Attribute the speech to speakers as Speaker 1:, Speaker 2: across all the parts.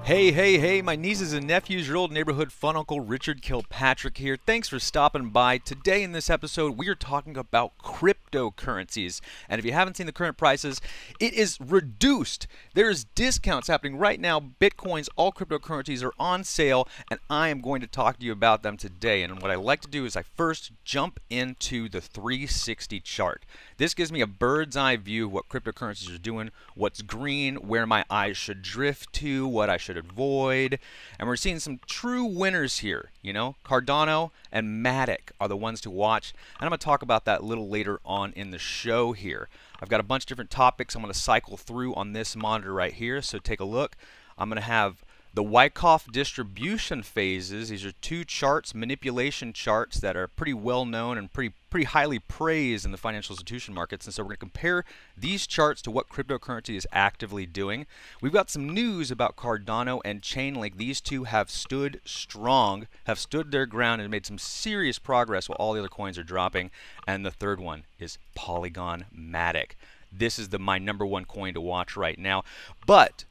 Speaker 1: Hey, hey, hey, my nieces and nephews, your old neighborhood fun uncle Richard Kilpatrick here. Thanks for stopping by. Today in this episode, we are talking about cryptocurrencies. And if you haven't seen the current prices, it is reduced. There's discounts happening right now. Bitcoins, all cryptocurrencies are on sale, and I am going to talk to you about them today. And what I like to do is I first jump into the 360 chart. This gives me a bird's eye view of what cryptocurrencies are doing, what's green, where my eyes should drift to, what I should avoid. And we're seeing some true winners here. You know, Cardano and Matic are the ones to watch. And I'm going to talk about that a little later on in the show here. I've got a bunch of different topics I'm going to cycle through on this monitor right here. So take a look. I'm going to have the Wyckoff distribution phases. These are two charts, manipulation charts that are pretty well known and pretty highly praised in the financial institution markets. And so we're going to compare these charts to what cryptocurrency is actively doing. We've got some news about Cardano and Chainlink. These two have stood strong, have stood their ground and made some serious progress while all the other coins are dropping. And the third one is Polygon Matic. This is my number one coin to watch right now. But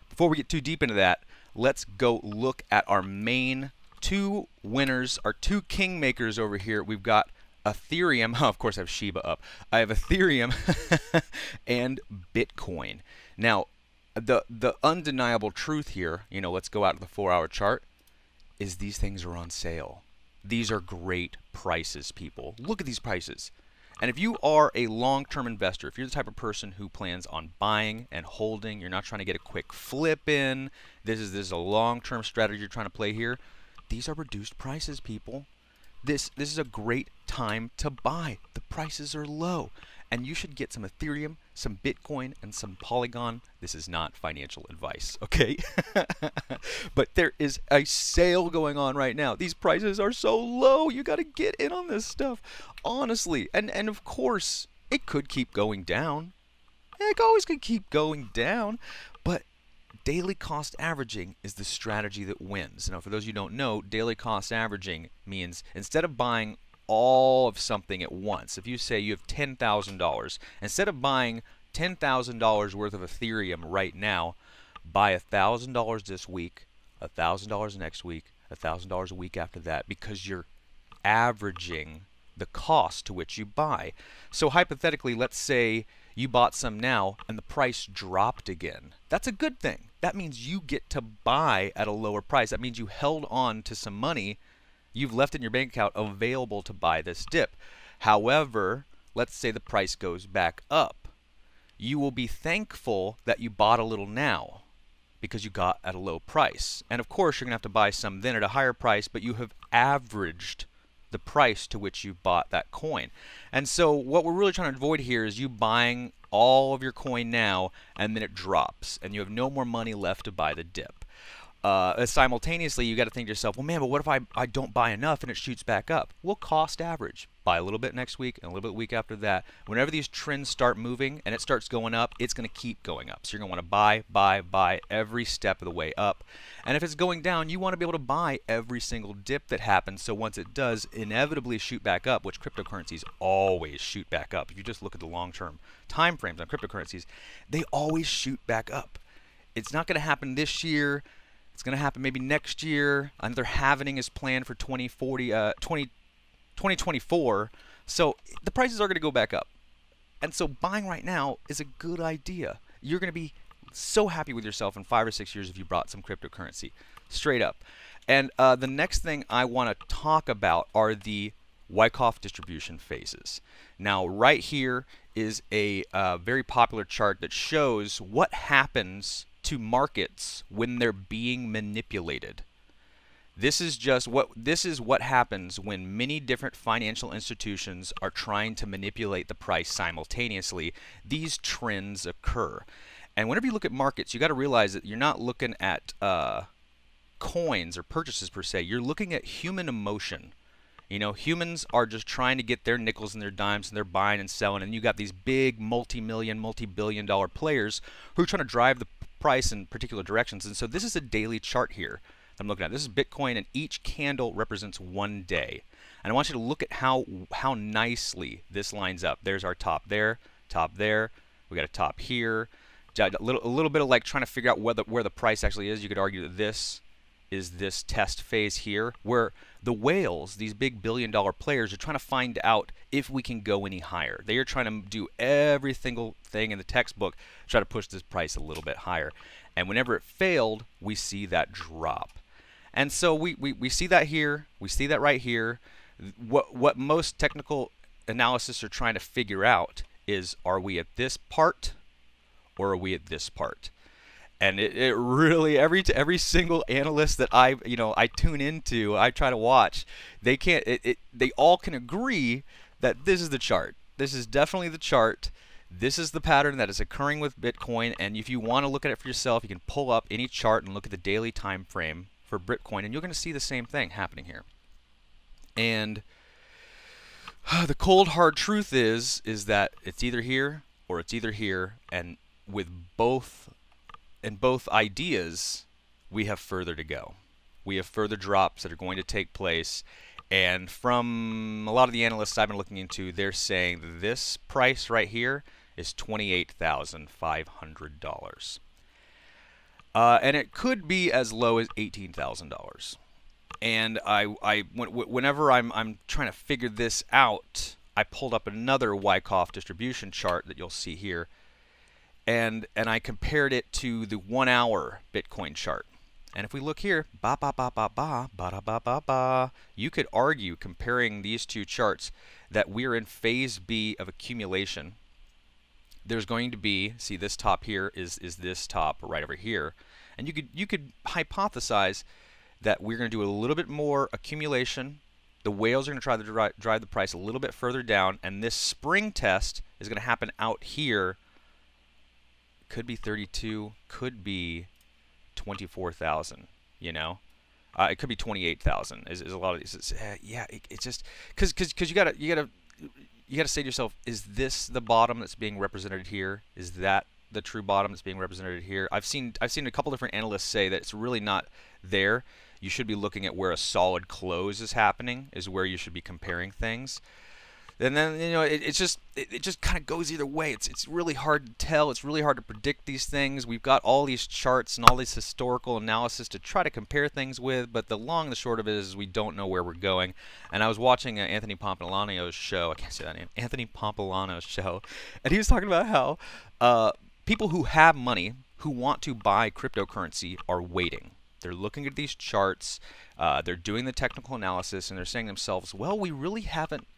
Speaker 1: before we get too deep into that, let's go look at our main two winners, our two kingmakers over here. We've got Ethereum. Oh, of course, I have Shiba up. I have Ethereum and Bitcoin. Now, the undeniable truth here, you know, let's go out to the 4-hour chart, is these things are on sale. These are great prices, people. Look at these prices. And if you are a long-term investor, if you're the type of person who plans on buying and holding, you're not trying to get a quick flip in, this is a long-term strategy you're trying to play here, these are reduced prices, people. This is a great time to buy. The prices are low. And you should get some Ethereum, some Bitcoin, and some Polygon. This is not financial advice, okay? But there is a sale going on right now. These prices are so low. You got to get in on this stuff, honestly. And of course, it could keep going down. It always could keep going down. But daily cost averaging is the strategy that wins. Now, for those of you who don't know, daily cost averaging means instead of buying all of something at once, if you say you have $10,000, instead of buying $10,000 worth of Ethereum right now, buy $1,000 this week, $1,000 next week, $1,000 a week after that, because you're averaging the cost to which you buy. So hypothetically, let's say you bought some now and the price dropped again. That's a good thing. That means you get to buy at a lower price. That means you held on to some money you've left in your bank account available to buy this dip. However, let's say the price goes back up. You will be thankful that you bought a little now because you got at a low price. And of course, you're going to have to buy some then at a higher price, but you have averaged the price to which you bought that coin. And so what we're really trying to avoid here is you buying all of your coin now and then it drops and you have no more money left to buy the dip. Simultaneously, you got to think to yourself, well, man, but what if I don't buy enough and it shoots back up? Well, cost average. Buy a little bit next week and a little bit the week after that. Whenever these trends start moving and it starts going up, it's going to keep going up. So you're going to want to buy every step of the way up. And if it's going down, you want to be able to buy every single dip that happens. So once it does inevitably shoot back up, which cryptocurrencies always shoot back up. If you just look at the long-term time frames on cryptocurrencies, they always shoot back up. It's not going to happen this year. It's going to happen maybe next year. Another halvening is planned for 2024. So the prices are going to go back up. And so buying right now is a good idea. You're going to be so happy with yourself in 5 or 6 years if you brought some cryptocurrency. Straight up. And the next thing I want to talk about are the Wyckoff distribution phases. Now, right here is a very popular chart that shows what happens to markets when they're being manipulated. This is what happens when many different financial institutions are trying to manipulate the price simultaneously. These trends occur. And whenever you look at markets, you got to realize that you're not looking at coins or purchases per se. You're looking at human emotion. You know, humans are just trying to get their nickels and their dimes and they're buying and selling, and you got these big multi-million, multi-billion dollar players who are trying to drive the price in particular directions. And so this is a daily chart here I'm looking at. This is Bitcoin, and each candle represents one day. And I want you to look at how nicely this lines up. There's our top there, we got a top here, A little bit of like trying to figure out where the price actually is. You could argue that this is this test phase here, where the whales, these big billion-dollar players, are trying to find out if we can go any higher. They are trying to do every single thing in the textbook to try to push this price a little bit higher. And whenever it failed, we see that drop. And so we see that here. We see that right here. What most technical analysis are trying to figure out is, are we at this part or are we at this part? And it really, every single analyst that I tune into, I try to watch, they all can agree that this is the chart. This is definitely the chart. This is the pattern that is occurring with Bitcoin. And if you want to look at it for yourself, you can pull up any chart and look at the daily time frame for Bitcoin, and you're going to see the same thing happening here. And the cold hard truth is that it's either here or it's either here, and with both ideas, we have further to go. We have further drops that are going to take place, and from a lot of the analysts I've been looking into, they're saying that this price right here is $28,500. And it could be as low as $18,000. And whenever I'm trying to figure this out, I pulled up another Wyckoff distribution chart that you'll see here, and I compared it to the 1 hour Bitcoin chart. And if we look here, you could argue, comparing these two charts, that we're in phase B of accumulation. There's going to be, see, this top here is this top right over here, and you could hypothesize that we're going to do a little bit more accumulation. The whales are going to try to drive the price a little bit further down, and this spring test is going to happen out here. Could be 32, could be 24,000. You know, it could be 28,000. Is a lot of these? It's just because you gotta say to yourself, is this the bottom that's being represented here? Is that the true bottom that's being represented here? I've seen a couple different analysts say that it's really not there. You should be looking at where a solid close is happening, is where you should be comparing things. And then, you know, it just kind of goes either way. It's really hard to tell. It's really hard to predict these things. We've got all these charts and all this historical analysis to try to compare things with, but the long and the short of it is we don't know where we're going. And I was watching Anthony Pompilano's show. I can't say that name. Anthony Pompilano's show, and he was talking about how people who have money who want to buy cryptocurrency are waiting. They're looking at these charts. They're doing the technical analysis, and they're saying to themselves, "Well, we really haven't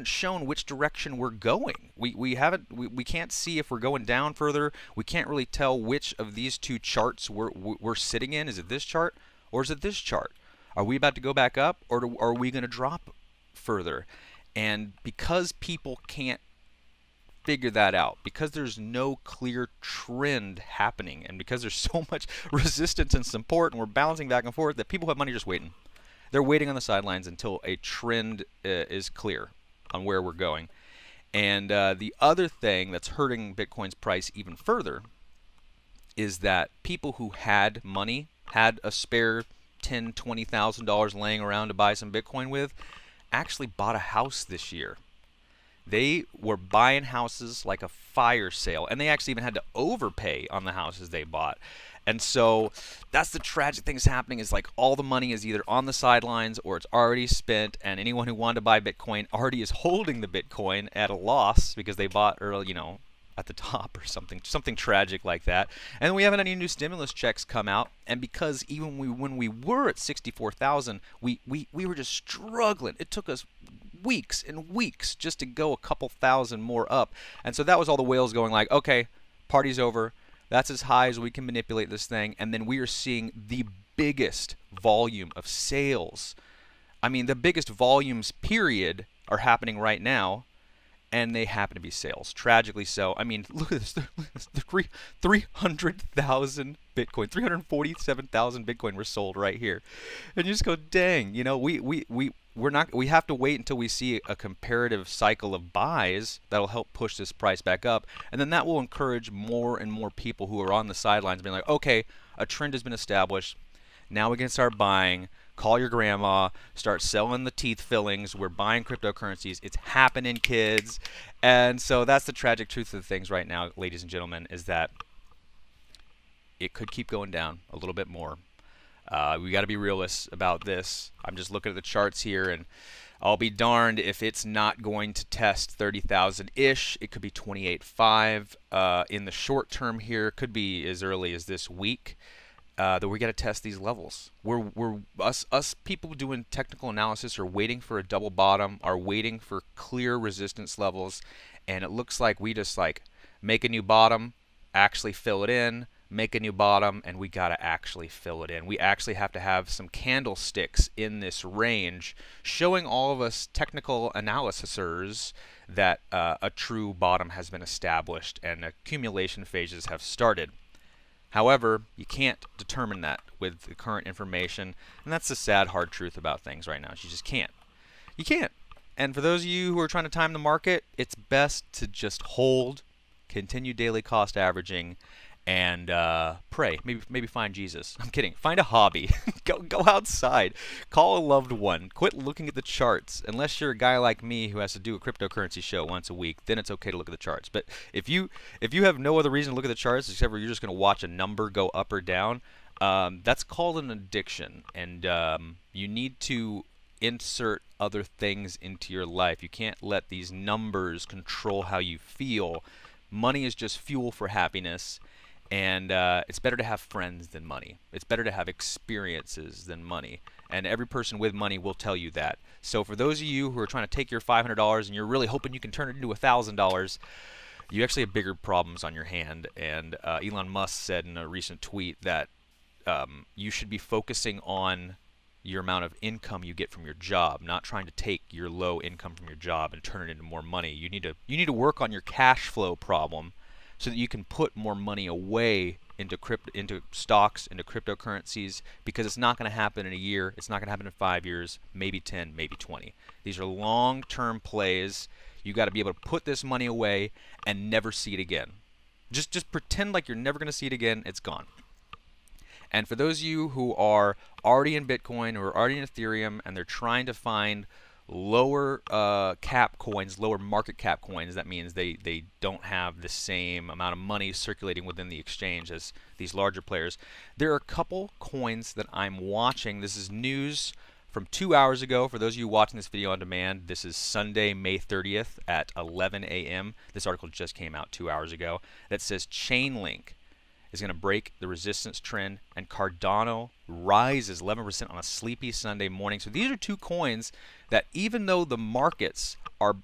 Speaker 1: shown which direction we're going. We can't see if we're going down further. We can't really tell which of these two charts we're sitting in. Is it this chart or is it this chart? Are we about to go back up, or are we going to drop further?" And because people can't figure that out, because there's no clear trend happening, and because there's so much resistance and support, and we're bouncing back and forth, that people who have money are just waiting. They're waiting on the sidelines until a trend is clear on where we're going. And the other thing that's hurting Bitcoin's price even further is that people who had money, had a spare $10,000, $20,000 laying around to buy some Bitcoin with, actually bought a house this year. They were buying houses like a fire sale, and they actually even had to overpay on the houses they bought. And so that's the tragic thing that's happening, is like all the money is either on the sidelines or it's already spent, and anyone who wanted to buy Bitcoin already is holding the Bitcoin at a loss because they bought early, you know, at the top or something tragic like that. And we haven't had any new stimulus checks come out, and because even when we were at 64,000, we were just struggling. It took us weeks and weeks just to go a couple thousand more up. And so that was all the whales going like, okay, party's over. That's as high as we can manipulate this thing. And then we are seeing the biggest volume of sales. I mean, the biggest volumes, period, are happening right now, and they happen to be sales. Tragically so. I mean, look at this. 300,000 Bitcoin, 347,000 Bitcoin were sold right here. And you just go, dang, you know, we have to wait until we see a comparative cycle of buys that'll help push this price back up, and then that will encourage more and more people who are on the sidelines being like, okay, a trend has been established, now we can start buying, call your grandma, start selling the teeth fillings. We're buying cryptocurrencies. It's happening, kids. And so that's the tragic truth of things right now, ladies and gentlemen, is that it could keep going down a little bit more. We got to be realists about this. I'm just looking at the charts here, and I'll be darned if it's not going to test 30,000-ish. It could be 28.5 in the short term here. It could be as early as this week. That we got to test these levels. Us people doing technical analysis are waiting for a double bottom, are waiting for clear resistance levels, and it looks like we just like make a new bottom, actually fill it in, make a new bottom, and we got to actually fill it in. We actually have to have some candlesticks in this range showing all of us technical analysers that a true bottom has been established and accumulation phases have started. However, you can't determine that with the current information, and that's the sad, hard truth about things right now. You just can't. You can't. And for those of you who are trying to time the market, it's best to just hold, continue daily cost averaging, and pray. Maybe find Jesus. I'm kidding. Find a hobby. Go outside. Call a loved one. Quit looking at the charts. Unless you're a guy like me who has to do a cryptocurrency show once a week, then it's okay to look at the charts. But if you have no other reason to look at the charts except for you're just going to watch a number go up or down, that's called an addiction. And you need to insert other things into your life. You can't let these numbers control how you feel. Money is just fuel for happiness. And it's better to have friends than money. It's better to have experiences than money. And every person with money will tell you that. So for those of you who are trying to take your $500 and you're really hoping you can turn it into $1,000, you actually have bigger problems on your hand. And Elon Musk said in a recent tweet that you should be focusing on your amount of income you get from your job, not trying to take your low income from your job and turn it into more money. You need to work on your cash flow problem, so that you can put more money away into stocks, into cryptocurrencies, because it's not going to happen in a year. It's not going to happen in 5 years, maybe 10, maybe 20. These are long-term plays. You got to be able to put this money away and never see it again. Just pretend like you're never going to see it again. It's gone. And for those of you who are already in Bitcoin or already in Ethereum and they're trying to find lower cap coins, lower market cap coins, that means they don't have the same amount of money circulating within the exchange as these larger players. There are a couple coins that I'm watching. This is news from 2 hours ago. For those of you watching this video on demand, this is Sunday, May 30th at 11 a.m. This article just came out 2 hours ago that says Chainlink is going to break the resistance trend, and Cardano rises 11% on a sleepy Sunday morning. So these are two coins that, even though the markets are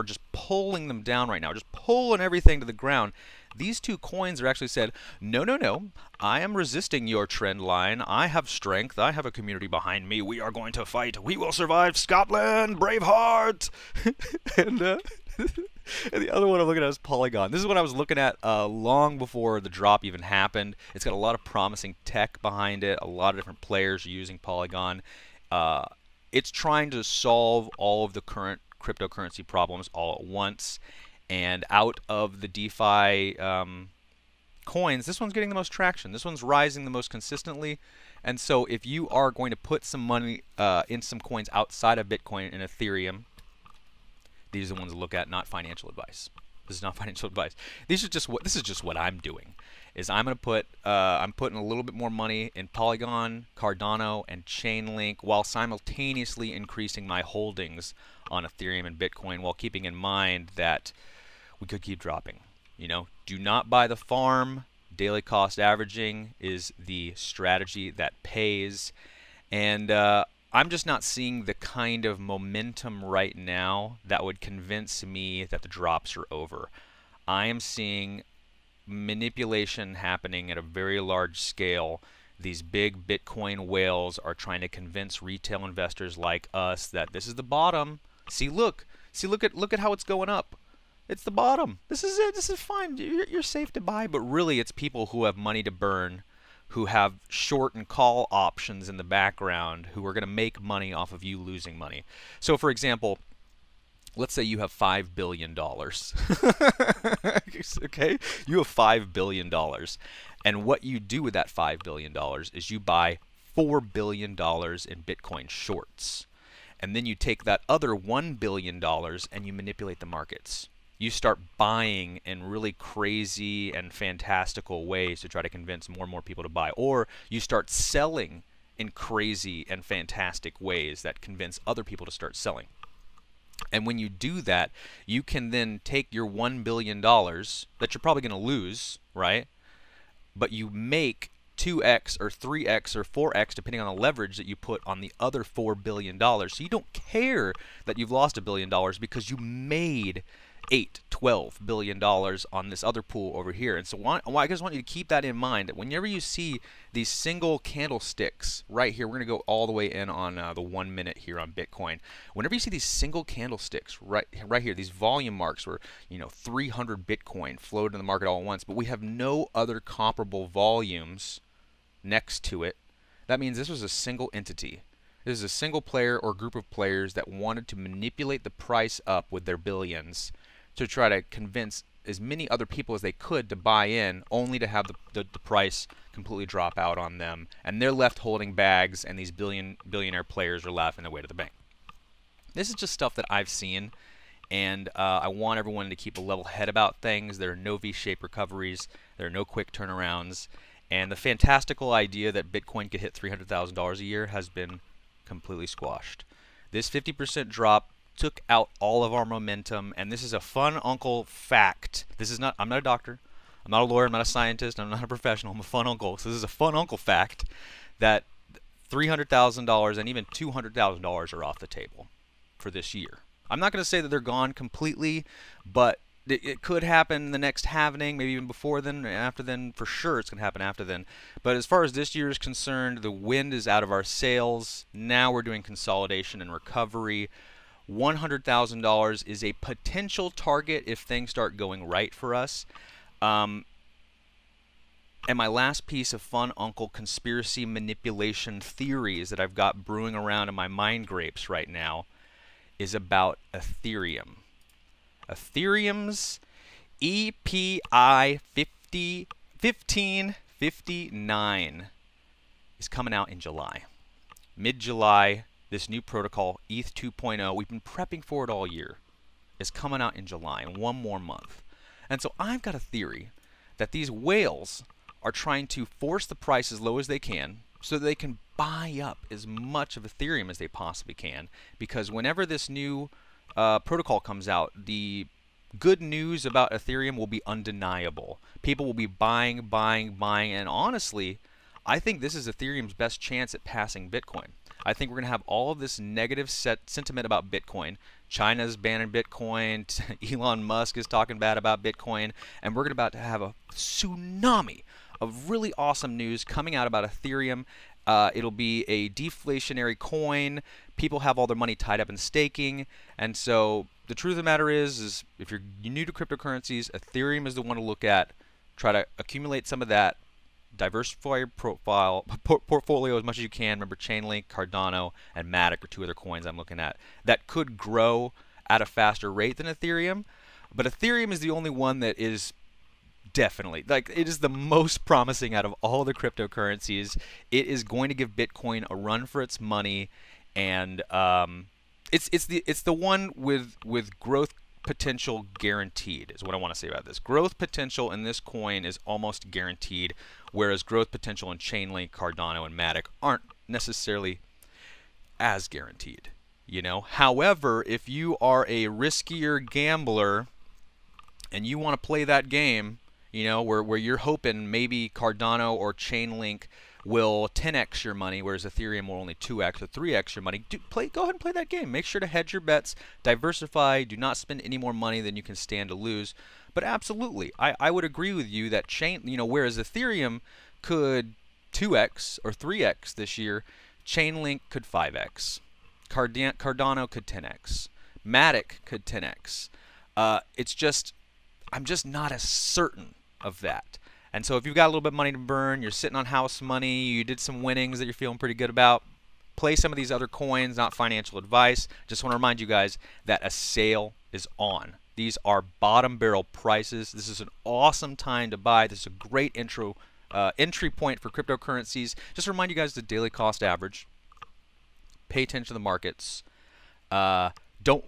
Speaker 1: just pulling them down right now, just pulling everything to the ground, these two coins are actually said, no, I am resisting your trend line. I have strength. I have a community behind me. We are going to fight. We will survive. Scotland, Braveheart. And the other one I'm looking at is Polygon. This is what I was looking at long before the drop even happened. It's got a lot of promising tech behind it. A lot of different players are using Polygon. It's trying to solve all of the current cryptocurrency problems all at once. And out of the DeFi coins, this one's getting the most traction. This one's rising the most consistently. And so if you are going to put some money in some coins outside of Bitcoin and Ethereum, these are the ones to look at, not financial advice. This is not financial advice. This is just what I'm doing. Is I'm putting a little bit more money in Polygon, Cardano, and Chainlink, while simultaneously increasing my holdings on Ethereum and Bitcoin, while keeping in mind that we could keep dropping. You know, do not buy the farm. Daily cost averaging is the strategy that pays, and I'm just not seeing the kind of momentum right now that would convince me that the drops are over. I am seeing manipulation happening at a very large scale. These big Bitcoin whales are trying to convince retail investors like us that this is the bottom. See, look at how it's going up. It's the bottom. This is it. This is fine. You're safe to buy. But really, it's people who have money to burn, who have short and call options in the background, who are going to make money off of you losing money. So, for example, let's say you have $5 billion. Okay? You have $5 billion. And what you do with that $5 billion is you buy $4 billion in Bitcoin shorts. And then you take that other $1 billion and you manipulate the markets. You start buying in really crazy and fantastical ways to try to convince more and more people to buy. Or you start selling in crazy and fantastic ways that convince other people to start selling. And when you do that, you can then take your $1 billion that you're probably going to lose, right? But you make 2x or 3x or 4x depending on the leverage that you put on the other $4 billion. So you don't care that you've lost $1 billion because you made $12 billion on this other pool over here. And so I just want you to keep that in mind, that whenever you see these single candlesticks right here, we're going to go all the way in on the 1 minute here on Bitcoin. Whenever you see these single candlesticks right here, these volume marks where 300 Bitcoin flowed in the market all at once, but we have no other comparable volumes next to it, that means this was a single entity. This is a single player or group of players that wanted to manipulate the price up with their billions to try to convince as many other people as they could to buy in, only to have the price completely drop out on them, and they're left holding bags, and these billionaire players are laughing their way to the bank. This is just stuff that I've seen, and I want everyone to keep a level head about things. There are no V-shaped recoveries, there are no quick turnarounds, and the fantastical idea that Bitcoin could hit $300,000 a year has been completely squashed. This 50% drop took out all of our momentum, and this is a fun uncle fact. This is not, I'm not a doctor, I'm not a lawyer, I'm not a scientist, I'm not a professional, I'm a fun uncle. So this is a fun uncle fact that $300,000 and even $200,000 are off the table for this year. I'm not going to say that they're gone completely, but it could happen the next halvening, maybe even before then, after then. For sure it's going to happen after then. But as far as this year is concerned, the wind is out of our sails. Now we're doing consolidation and recovery. $100,000 is a potential target if things start going right for us. And my last piece of fun uncle conspiracy manipulation theories that I've got brewing around in my mind grapes right now is about Ethereum. Ethereum's EPI 1559 is coming out in July. Mid-July, this new protocol, ETH 2.0, we've been prepping for it all year, is coming out in July, in 1 more month. And so I've got a theory that these whales are trying to force the price as low as they can so that they can buy up as much of Ethereum as they possibly can, because whenever this new protocol comes out, the good news about Ethereum will be undeniable. People will be buying, and honestly, I think this is Ethereum's best chance at passing Bitcoin. I think we're going to have all of this negative sentiment about Bitcoin. China's banning Bitcoin, Elon Musk is talking bad about Bitcoin, and we're about to have a tsunami of really awesome news coming out about Ethereum. It'll be a deflationary coin. People have all their money tied up in staking, and so the truth of the matter is if you're new to cryptocurrencies, Ethereum is the one to look at. Try to accumulate some of that. Diversify your portfolio as much as you can. Remember, Chainlink, Cardano, and Matic are 2 other coins I'm looking at that could grow at a faster rate than Ethereum. But Ethereum is the only one that is definitely, like, it is the most promising out of all the cryptocurrencies. It is going to give Bitcoin a run for its money, and it's the one with growth potential guaranteed, is what I want to say about this. Growth potential in this coin is almost guaranteed, whereas growth potential in Chainlink, Cardano, and Matic aren't necessarily as guaranteed. However, if you are a riskier gambler and you want to play that game, where you're hoping maybe Cardano or Chainlink will 10x your money, whereas Ethereum will only 2x or 3x your money. Go ahead and play that game. Make sure to hedge your bets, diversify, do not spend any more money than you can stand to lose. But absolutely, I would agree with you that whereas Ethereum could 2x or 3x this year, Chainlink could 5x, Cardano could 10x, Matic could 10x. I'm just not as certain of that. And so if you've got a little bit of money to burn, you're sitting on house money, you did some winnings that you're feeling pretty good about, play some of these other coins, not financial advice. Just want to remind you guys that a sale is on. These are bottom barrel prices. This is an awesome time to buy. This is a great intro entry point for cryptocurrencies. Just to remind you guys the daily cost average. Pay attention to the markets. Don't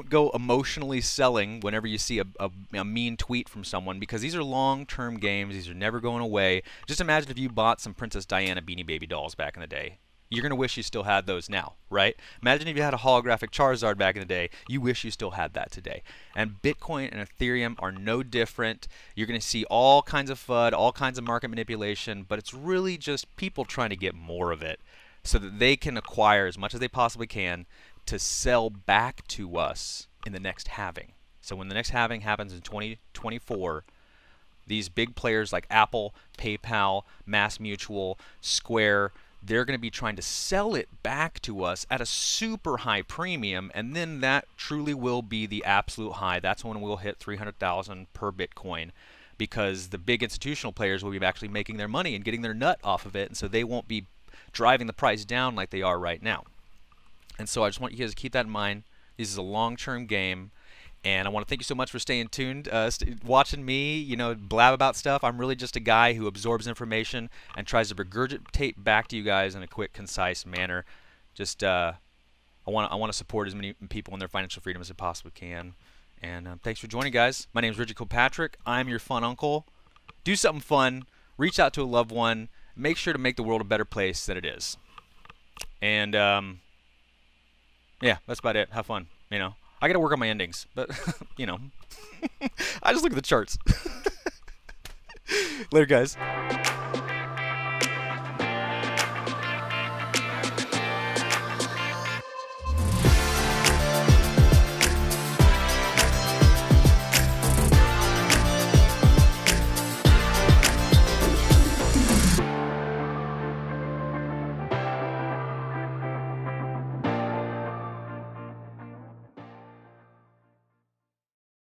Speaker 1: go emotionally selling whenever you see a mean tweet from someone, because these are long-term games. These are never going away. Just imagine if you bought some Princess Diana Beanie Baby dolls back in the day. You're going to wish you still had those now, right? Imagine if you had a holographic Charizard back in the day. You wish you still had that today. And Bitcoin and Ethereum are no different. You're going to see all kinds of FUD, all kinds of market manipulation, but it's really just people trying to get more of it so that they can acquire as much as they possibly can to sell back to us in the next halving. So when the next halving happens in 2024, these big players like Apple, PayPal, MassMutual, Square, they're going to be trying to sell it back to us at a super high premium, and then that truly will be the absolute high. That's when we'll hit 300,000 per Bitcoin, because the big institutional players will be actually making their money and getting their nut off of it, and so they won't be driving the price down like they are right now. And so I just want you guys to keep that in mind. This is a long-term game. And I want to thank you so much for staying tuned, watching me, blab about stuff. I'm really just a guy who absorbs information and tries to regurgitate back to you guys in a quick, concise manner. Just, I want to support as many people in their financial freedom as I possibly can. And thanks for joining, guys. My name is Richard Kilpatrick. I'm your fun uncle. Do something fun. Reach out to a loved one. Make sure to make the world a better place than it is. And yeah, that's about it. Have fun. I got to work on my endings, but, I just look at the charts. Later, guys.